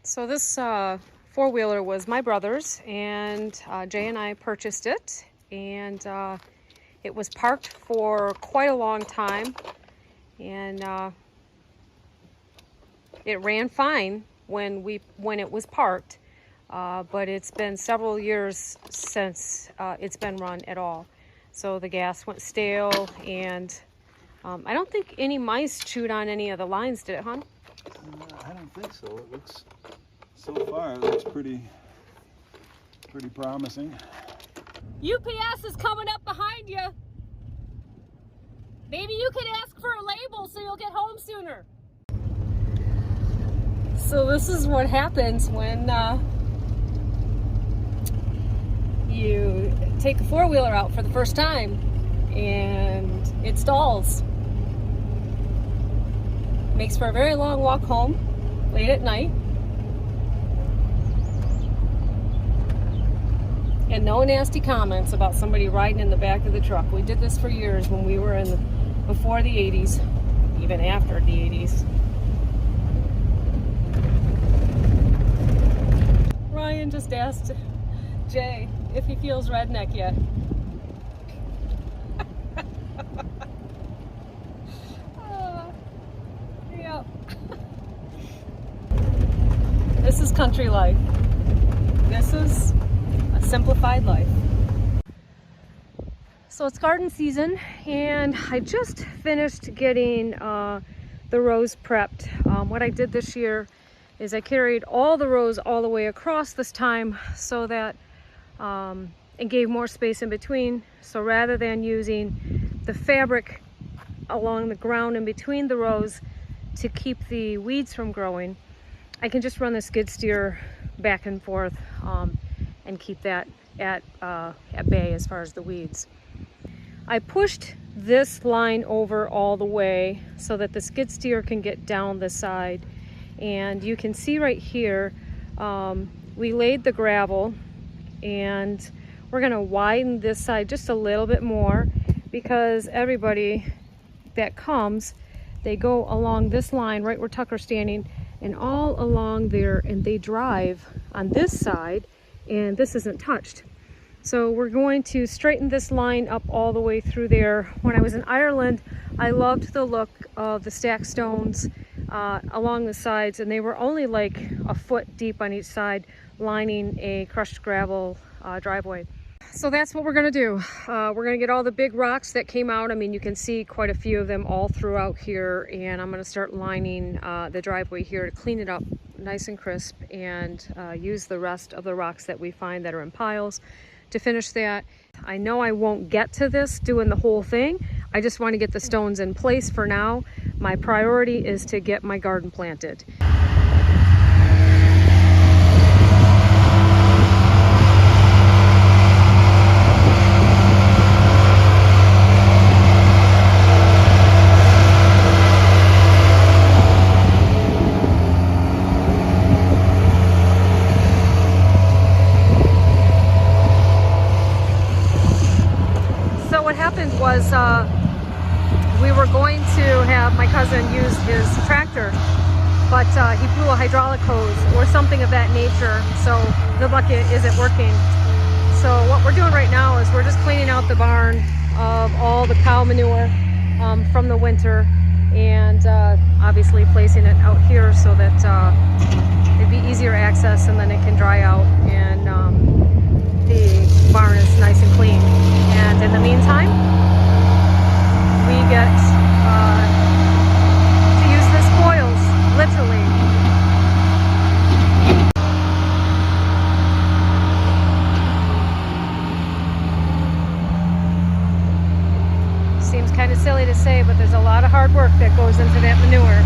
So this four-wheeler was my brother's, and Jay and I purchased it, and it was parked for quite a long time, and it ran fine when it was parked, but it's been several years since it's been run at all. So the gas went stale, and I don't think any mice chewed on any of the lines, did it, hon? I don't think so. It looks, so far, it looks pretty promising. UPS is coming up behind you. Maybe you could ask for a label so you'll get home sooner. So this is what happens when you take a four-wheeler out for the first time and it stalls. Makes for a very long walk home late at night. And no nasty comments about somebody riding in the back of the truck. We did this for years when we were before the 80s, even after the 80s. Ryan just asked Jay if he feels redneck yet. Yep. This is country life. This is a simplified life. So it's garden season, and I just finished getting the rows prepped. What I did this year is I carried all the rows all the way across this time so that it gave more space in between. So rather than using the fabric along the ground in between the rows to keep the weeds from growing, I can just run the skid steer back and forth and keep that at bay as far as the weeds. I pushed this line over all the way so that the skid steer can get down the side, and you can see right here we laid the gravel, and we're going to widen this side just a little bit more because everybody that comes, they go along this line right where Tucker's standing and all along there, and they drive on this side, and this isn't touched. So we're going to straighten this line up all the way through there. When I was in Ireland, I loved the look of the stacked stones along the sides, and they were only like a foot deep on each side, lining a crushed gravel driveway. So that's what we're gonna do. We're gonna get all the big rocks that came out. I mean, you can see quite a few of them all throughout here, and I'm gonna start lining the driveway here to clean it up nice and crisp, and use the rest of the rocks that we find that are in piles to finish that. I know I won't get to this doing the whole thing. I just want to get the stones in place for now. My priority is to get my garden planted. Was we were going to have my cousin use his tractor, but he blew a hydraulic hose or something of that nature, so the bucket isn't working. So what we're doing right now is we're just cleaning out the barn of all the cow manure from the winter, and obviously placing it out here so that it'd be easier access, and then it can dry out, and the barn is nice and clean. And in the meantime, we get to use the spoils, literally. Seems kind of silly to say, but there's a lot of hard work that goes into that manure.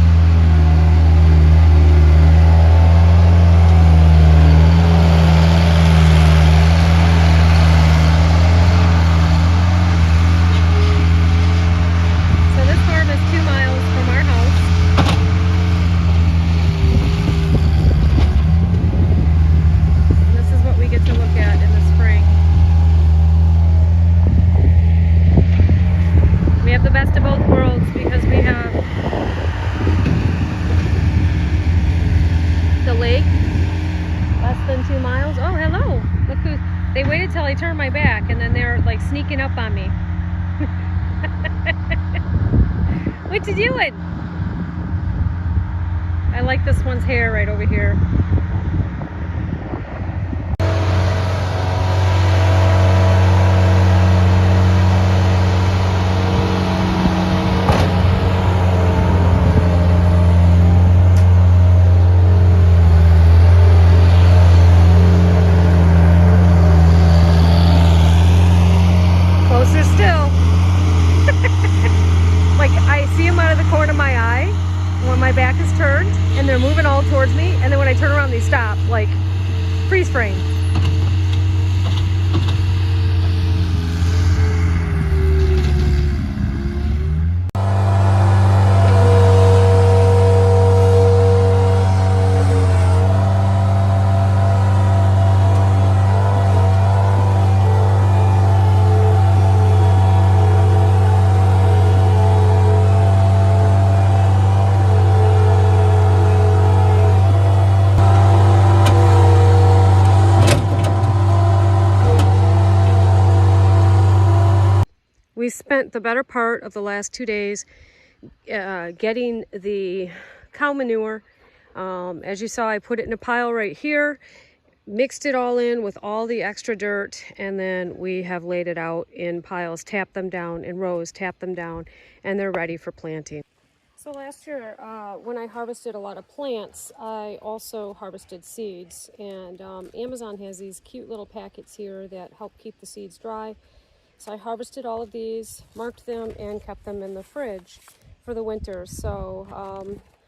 miles. Oh, hello. Look who, they waited till I turned my back and then they're like sneaking up on me. What you doing? I like this one's hair right over here. Closer still. Like I see them out of the corner of my eye when my back is turned and they're moving all towards me, and then when I turn around they stop, like freeze frame. We spent the better part of the last 2 days getting the cow manure. As you saw, I put it in a pile right here, mixed it all in with all the extra dirt, and then we have laid it out in piles, tapped them down in rows, tapped them down, and they're ready for planting. So last year, when I harvested a lot of plants, I also harvested seeds, and Amazon has these cute little packets here that help keep the seeds dry. So I harvested all of these, marked them, and kept them in the fridge for the winter. So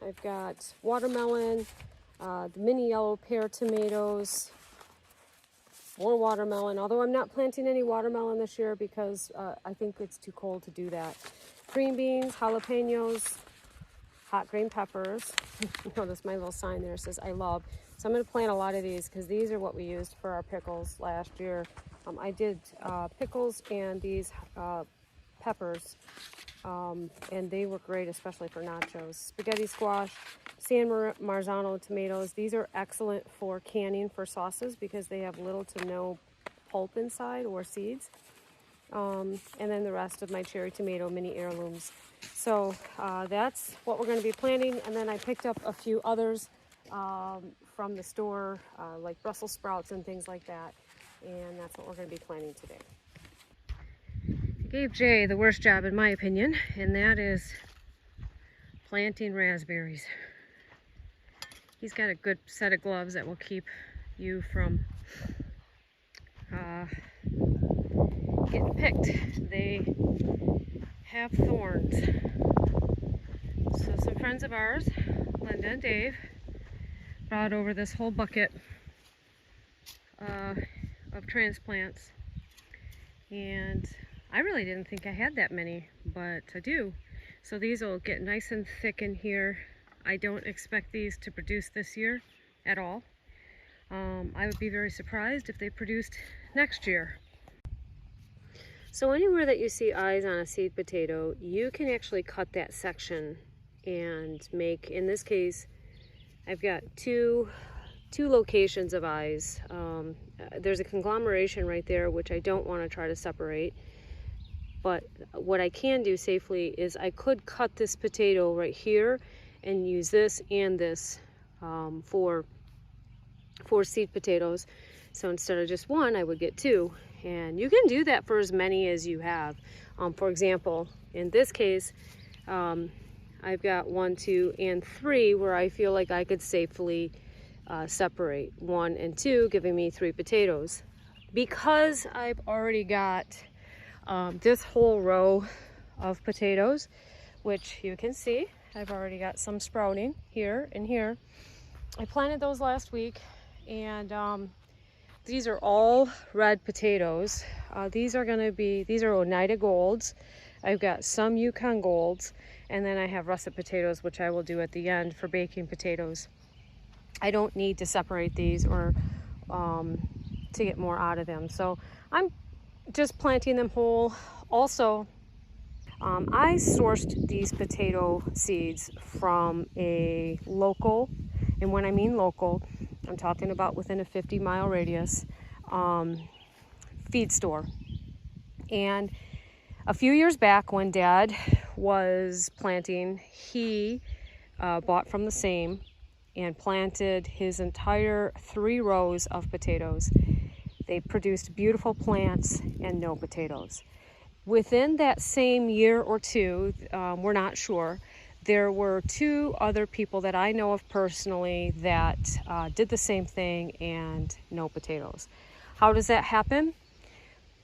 I've got watermelon, the mini yellow pear tomatoes, more watermelon, although I'm not planting any watermelon this year because I think it's too cold to do that. Green beans, jalapenos, hot green peppers. Notice my little sign there says I love. So I'm going to plant a lot of these because these are what we used for our pickles last year. I did pickles and these peppers, and they were great, especially for nachos. Spaghetti squash, San Marzano tomatoes. These are excellent for canning for sauces because they have little to no pulp inside or seeds. And then the rest of my cherry tomato mini heirlooms. So that's what we're going to be planting. And then I picked up a few others from the store, like Brussels sprouts and things like that. And that's what we're going to be planting today. I gave Jay the worst job in my opinion, and that is planting raspberries. He's got a good set of gloves that will keep you from getting picked. They have thorns. So some friends of ours, Linda and Dave, brought over this whole bucket of transplants, and I really didn't think I had that many, but I do. So these will get nice and thick in here. I don't expect these to produce this year at all. I would be very surprised if they produced next year. So anywhere that you see eyes on a seed potato, you can actually cut that section and make, in this case, I've got two locations of eyes. There's a conglomeration right there, which I don't want to try to separate. But what I can do safely is I could cut this potato right here and use this and this for seed potatoes. So instead of just one, I would get two. And you can do that for as many as you have. For example, in this case, I've got 1, 2, and 3 where I feel like I could safely separate 1 and 2, giving me 3 potatoes. Because I've already got this whole row of potatoes, which you can see, I've already got some sprouting here and here. I planted those last week, and these are all red potatoes. These are Oneida Golds. I've got some Yukon Golds, and then I have russet potatoes, which I will do at the end for baking potatoes. I don't need to separate these or to get more out of them. So I'm just planting them whole. Also, I sourced these potato seeds from a local, and when I mean local, I'm talking about within a 50-mile radius, feed store. And a few years back when Dad was planting, he bought from the same and planted his entire 3 rows of potatoes. They produced beautiful plants and no potatoes. Within that same year or two, we're not sure, there were 2 other people that I know of personally that did the same thing and no potatoes. How does that happen?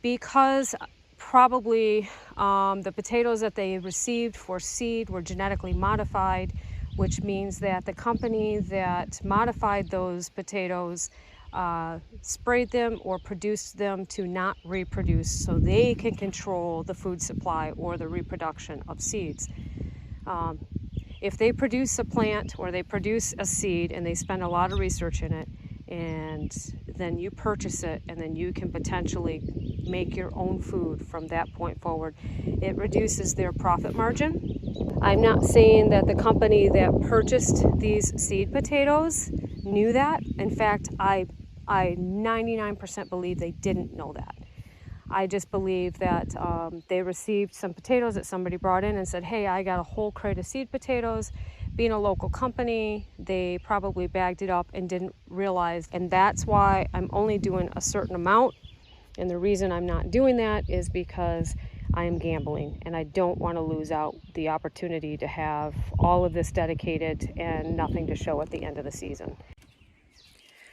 Because probably the potatoes that they received for seed were genetically modified, which means that the company that modified those potatoes sprayed them or produced them to not reproduce so they can control the food supply or the reproduction of seeds. If they produce a plant or they produce a seed and they spend a lot of research in it, and then you purchase it, and then you can potentially make your own food from that point forward, it reduces their profit margin. I'm not saying that the company that purchased these seed potatoes knew that. In fact, I 99% believe they didn't know that. I just believe that they received some potatoes that somebody brought in and said, hey, I got a whole crate of seed potatoes. Being a local company, they probably bagged it up and didn't realize. And that's why I'm only doing a certain amount. And the reason I'm not doing that is because I am gambling and I don't want to lose out the opportunity to have all of this dedicated and nothing to show at the end of the season.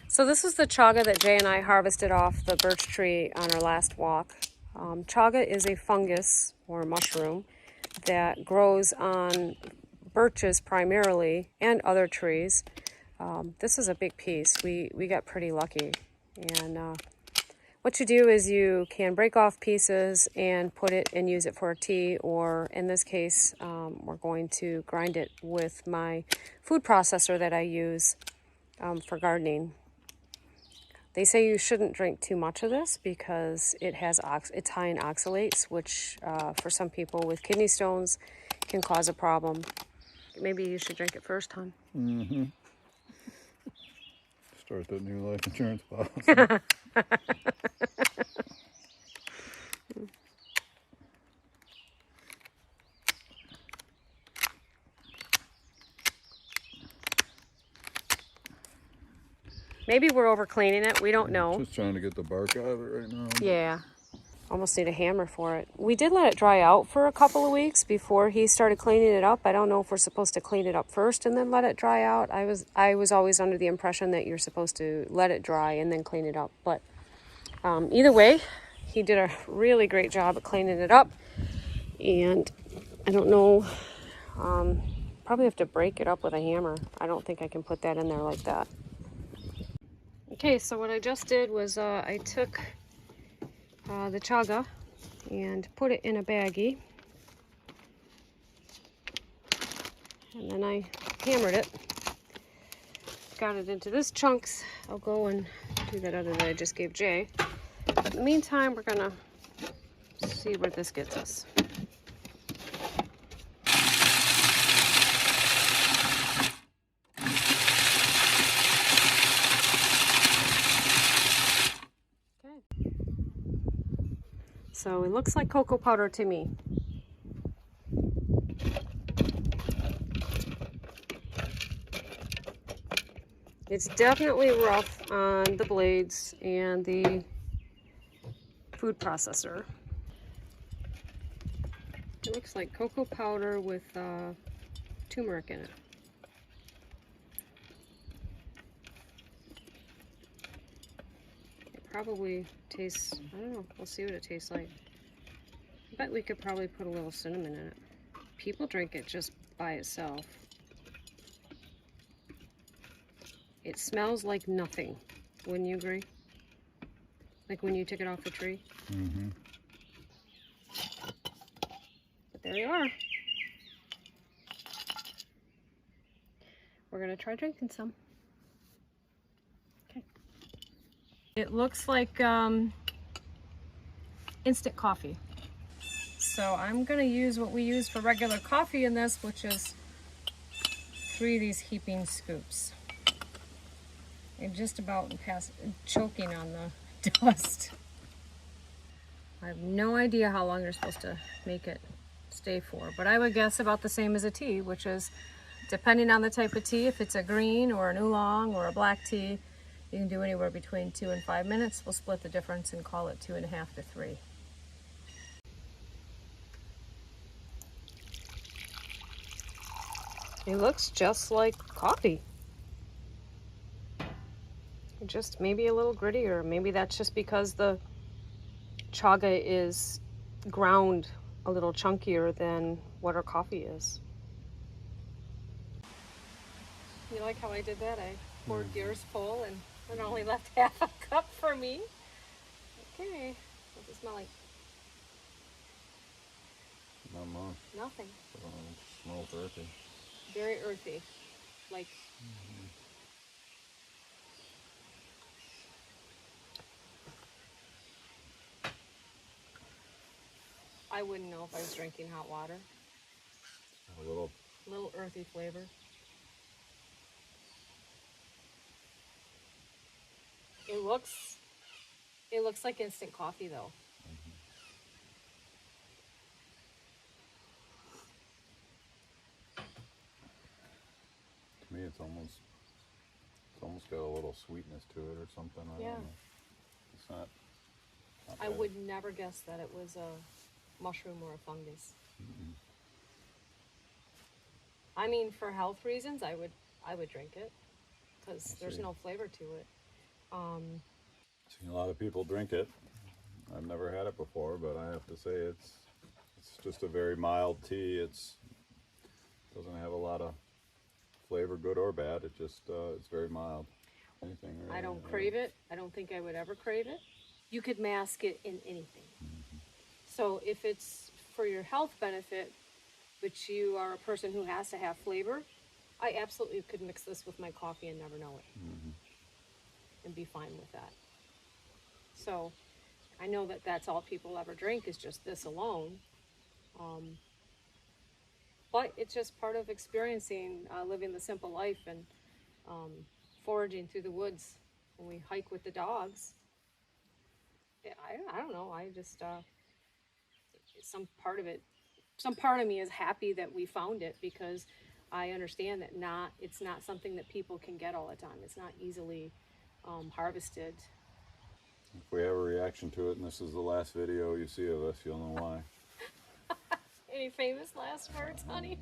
So this is the chaga that Jay and I harvested off the birch tree on our last walk. Chaga is a fungus or mushroom that grows on birches primarily and other trees. This is a big piece. We got pretty lucky. And what you do is you can break off pieces and put it and use it for a tea, or in this case, we're going to grind it with my food processor that I use for gardening. They say you shouldn't drink too much of this because it's high in oxalates, which for some people with kidney stones can cause a problem. Maybe you should drink it first, hon. Mm-hmm. Start that new life insurance policy. Maybe we're over cleaning it. We don't know. Just trying to get the bark out of it right now. Yeah. Almost need a hammer for it. We did let it dry out for a couple of weeks before he started cleaning it up. I don't know if we're supposed to clean it up first and then let it dry out. I was always under the impression that you're supposed to let it dry and then clean it up. But either way, he did a really great job at cleaning it up. And I don't know, probably have to break it up with a hammer. I don't think I can put that in there like that. Okay, so what I just did was I took the chaga and put it in a baggie, and then I hammered it, got it into this chunks. I'll go and do that other that I just gave Jay. But in the meantime, we're gonna see where this gets us. So it looks like cocoa powder to me. It's definitely rough on the blades and the food processor. It looks like cocoa powder with turmeric in it. Probably tastes, I don't know, we'll see what it tastes like. I bet we could probably put a little cinnamon in it. People drink it just by itself. It smells like nothing, wouldn't you agree? Like when you took it off the tree? Mm-hmm. But there you are. We're gonna try drinking some. It looks like instant coffee. So I'm gonna use what we use for regular coffee in this, which is 3 of these heaping scoops. I'm just about choking on the dust. I have no idea how long you're supposed to make it stay for, but I would guess about the same as a tea, which is depending on the type of tea, if it's a green or an oolong or a black tea, you can do anywhere between 2 and 5 minutes. We'll split the difference and call it 2.5 to 3. It looks just like coffee. Just maybe a little grittier. Maybe that's just because the chaga is ground a little chunkier than what our coffee is. You like how I did that? I poured yours full and it only left half a cup for me. Okay, what's it smell like? Not much. Nothing. It smells earthy. Very earthy. Like, I wouldn't know if I was drinking hot water. A little. Little earthy flavor. It looks like instant coffee though. To me, it's almost got a little sweetness to it or something. I Yeah. don't know. It's not I bad. would never guess that it was a mushroom or a fungus. I mean, for health reasons, I would drink it because there's see. no flavor to it. Seen a lot of people drink it. I've never had it before, but I have to say it's just a very mild tea. It's doesn't have a lot of flavor, good or bad. It just it's very mild. Anything. Really, I don't crave it. I don't think I would ever crave it. You could mask it in anything. So if it's for your health benefit, but you are a person who has to have flavor, I absolutely could mix this with my coffee and never know it. And be fine with that. So I know that that's all people ever drink is just this alone. But it's just part of experiencing living the simple life and foraging through the woods when we hike with the dogs. Yeah, I don't know. I just some part of me is happy that we found it because I understand that it's not something that people can get all the time. It's not easily harvested. If we have a reaction to it, and this is the last video you see of us, you'll know why. Any famous last words, honey?